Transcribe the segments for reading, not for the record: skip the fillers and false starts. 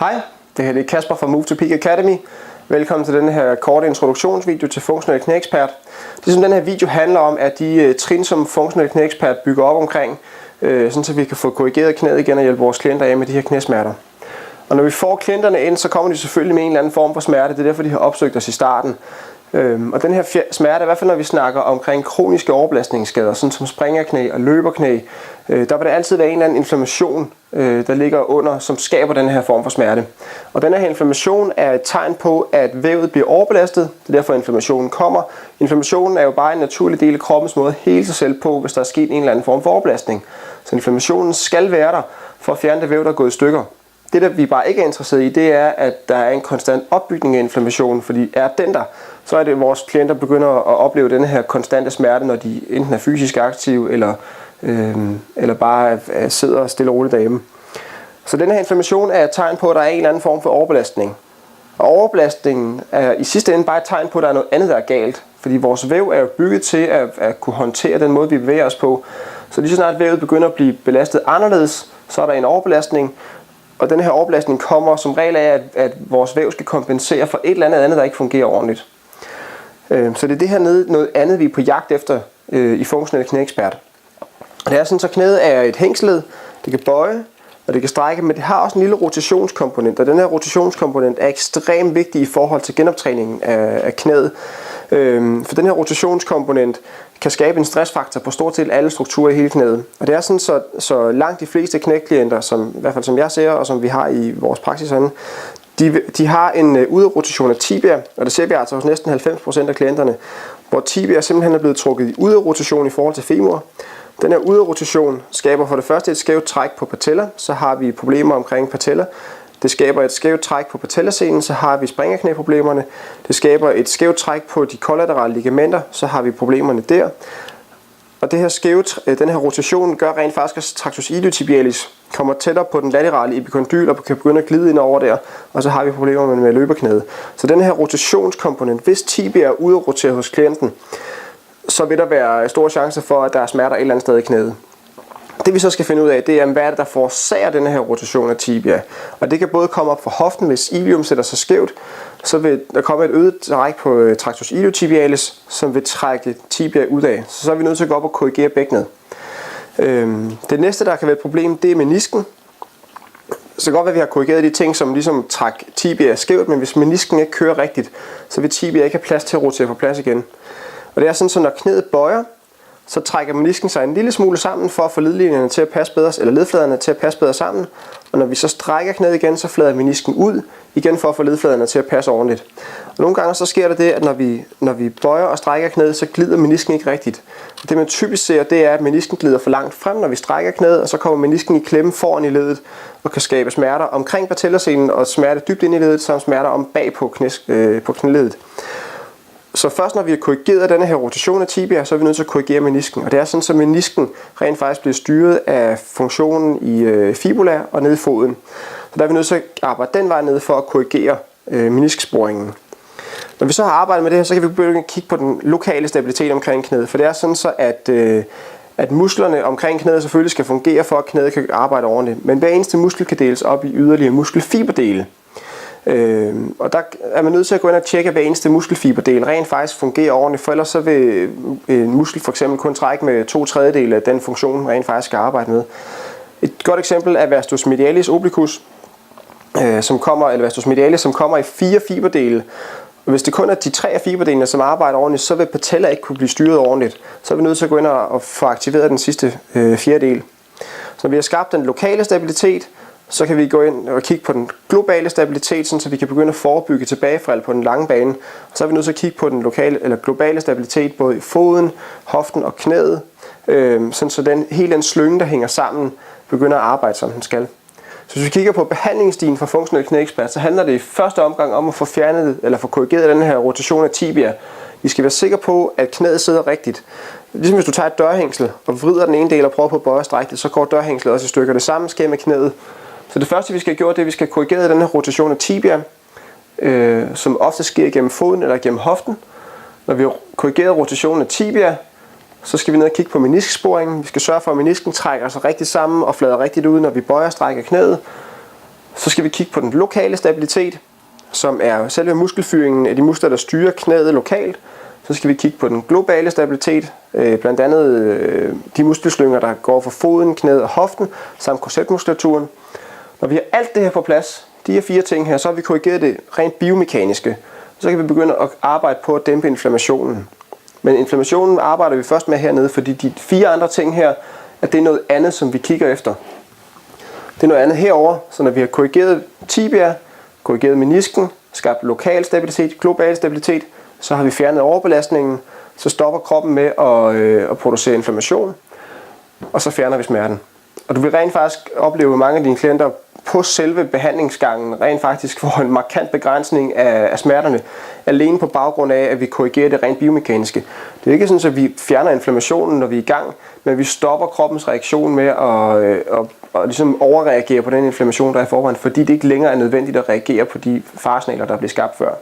Hej, det her er Kasper fra Move to Peak Academy. Velkommen til denne her korte introduktionsvideo til funktionel knæekspert. Det som den her video handler om, er de trin, som funktionel knæekspert bygger op omkring, sådan så vi kan få korrigeret knæet igen og hjælpe vores klienter af med de her knæsmerter. Og når vi får klienterne ind, så kommer de selvfølgelig med en eller anden form for smerte. Det er derfor, de har opsøgt os i starten. Og den her smerte, i hvert fald når vi snakker omkring kroniske overbelastningsskader, sådan som springerknæ og løberknæ, der vil der altid være en eller anden inflammation, der ligger under, som skaber den her form for smerte. Og den her inflammation er et tegn på, at vævet bliver overbelastet. Det er derfor, inflammationen kommer. Inflammationen er jo bare en naturlig del af kroppens måde at hele sig selv på, hvis der er sket en eller anden form for overbelastning. Så inflammationen skal være der for at fjerne det væv, der er gået i stykker. Det, der vi bare ikke er interesseret i, det er, at der er en konstant opbygning af inflammationen, fordi er den der, så er det, at vores klienter begynder at opleve denne her konstante smerte, når de enten er fysisk aktive, eller bare sidder stille og roligt derhjemme. Så den her inflammation er et tegn på, at der er en eller anden form for overbelastning. Og overbelastningen er i sidste ende bare et tegn på, at der er noget andet, der er galt. Fordi vores væv er jo bygget til at kunne håndtere den måde, vi bevæger os på. Så lige så snart vævet begynder at blive belastet anderledes, så er der en overbelastning. Og den her overbelastning kommer som regel af, at vores væv skal kompensere for et eller andet, der ikke fungerer ordentligt. Så det er det her noget andet, vi er på jagt efter i funktionel knæekspert. Og det er sådan, så knæet er et hængsled, det kan bøje, og det kan strække, men det har også en lille rotationskomponent, og den her rotationskomponent er ekstremt vigtig i forhold til genoptræningen af knæet. For den her rotationskomponent kan skabe en stressfaktor på stort set alle strukturer i hele knæet. Og det er sådan, så langt de fleste knæklienter, som, i hvert fald som jeg ser, og som vi har i vores praksis, de har en udrotation af tibia, og det ser vi altså hos næsten 90% af klienterne, hvor tibia simpelthen er blevet trukket i udrotation i forhold til femur. Den her udrotation skaber for det første et skævt træk på patella, så har vi problemer omkring patella. Det skaber et skævt træk på patellasenen, så har vi springerknæproblemerne. Det skaber et skævt træk på de kollaterale ligamenter, så har vi problemerne der. Og den her rotation gør rent faktisk, at tractus iliotibialis kommer tættere på den laterale epikondyl og kan begynde at glide ind over der, og så har vi problemer med løberknæet. Så den her rotationskomponent, hvis tibia er ude at rotere hos klienten, så vil der være store chancer for, at der er smerter et eller andet sted i knæet. Det vi så skal finde ud af, det er, hvad er det, der forårsager den her rotation af tibia. Og det kan både komme op fra hoften, hvis ilium sætter sig skævt, så vil der komme et øget træk på tractus iliotibialis, som vil trække tibia ud af. Så er vi nødt til at gå op og korrigere bækkenet. Det næste, der kan være et problem, det er menisken. Så kan godt være, at vi har korrigeret de ting, som ligesom træk tibia skævt, men hvis menisken ikke kører rigtigt, så vil tibia ikke have plads til at rotere på plads igen. Og det er sådan, så når knæet bøjer, så trækker menisken sig en lille smule sammen for at få ledlinjerne til at passe bedre, eller ledfladerne til at passe bedre sammen. Og når vi så strækker knæet igen, så flader menisken ud igen for at få ledfladerne til at passe ordentligt. Og nogle gange så sker der det, at når vi bøjer og strækker knæet, så glider menisken ikke rigtigt. Og det man typisk ser, det er, at menisken glider for langt frem, når vi strækker knæet, og så kommer menisken i klemme foran i ledet og kan skabe smerter omkring patellasenen og smerte dybt ind i ledet, samt smerter om bag på knæledet. Så først når vi har korrigeret denne her rotation af tibia, så er vi nødt til at korrigere menisken. Og det er sådan, så menisken rent faktisk bliver styret af funktionen i fibula og nede i foden. Så der er vi nødt til at arbejde den vej ned for at korrigere menisksporingen. Når vi så har arbejdet med det her, så kan vi begynde at kigge på den lokale stabilitet omkring knæet. For det er sådan så, at musklerne omkring knæet selvfølgelig skal fungere for, at knæet kan arbejde ordentligt. Men hver eneste muskel kan deles op i yderligere muskelfiberdele. Og der er man nødt til at gå ind og tjekke, at hver eneste muskelfiberdel rent faktisk fungerer ordentligt, for ellers så vil en muskel for eksempel kun trække med 2/3 af den funktion, rent faktisk skal arbejde med. Et godt eksempel er vastus medialis obliquus, som kommer i 4 fiberdele. Og hvis det kun er de 3 af fiberdelene, som arbejder ordentligt, så vil patella ikke kunne blive styret ordentligt. Så er vi nødt til at gå ind og få aktiveret den sidste fjerdedel. Så når vi har skabt den lokale stabilitet, så kan vi gå ind og kigge på den globale stabilitet, så vi kan begynde at forebygge tilbagefald på den lange bane. Så er vi nødt til at kigge på den globale stabilitet både i foden, hoften og knæet, så hele den slynge, der hænger sammen, begynder at arbejde, som den skal. Så hvis vi kigger på behandlingsstien for funktionel knæekspert, så handler det i første omgang om at få fjernet eller få korrigeret den her rotation af tibia. Vi skal være sikre på, at knæet sidder rigtigt. Ligesom hvis du tager et dørhængsel og vrider den ene del og prøver på at bøje og strække det, så går dørhængslet også i stykker. Det samme sker med knæet. Så det første vi skal have gjort, det er, at vi skal korrigere den her rotation af tibia, som ofte sker gennem foden eller gennem hoften. Når vi har korrigeret rotationen af tibia, så skal vi ned og kigge på menisksporingen. Vi skal sørge for, at menisken trækker sig rigtig sammen og flader rigtigt ud, når vi bøjer og strækker knæet. Så skal vi kigge på den lokale stabilitet, som er selve muskelfyringen af de muskler, der styrer knæet lokalt. Så skal vi kigge på den globale stabilitet, blandt andet de muskelslynger, der går fra foden, knæet og hoften, samt korsetmuskulaturen. Når vi har alt det her på plads, de her 4 ting her, så har vi korrigeret det rent biomekaniske. Så kan vi begynde at arbejde på at dæmpe inflammationen. Men inflammationen arbejder vi først med hernede, fordi de 4 andre ting her, at det er noget andet, som vi kigger efter. Det er noget andet herover, så når vi har korrigeret tibia, korrigeret menisken, skabt lokal stabilitet, global stabilitet, så har vi fjernet overbelastningen, så stopper kroppen med at producere inflammation, og så fjerner vi smerten. Og du vil rent faktisk opleve, at mange af dine klienter på selve behandlingsgangen rent faktisk får en markant begrænsning af smerterne, alene på baggrund af, at vi korrigerer det rent biomekaniske. Det er ikke sådan, at vi fjerner inflammationen, når vi er i gang, men vi stopper kroppens reaktion med at ligesom overreagere på den inflammation, der er i forvejen, fordi det ikke længere er nødvendigt at reagere på de faresignaler, der blev skabt før.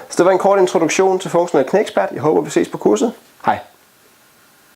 Så det var en kort introduktion til funktionel knæekspert. Jeg håber, vi ses på kurset. Hej.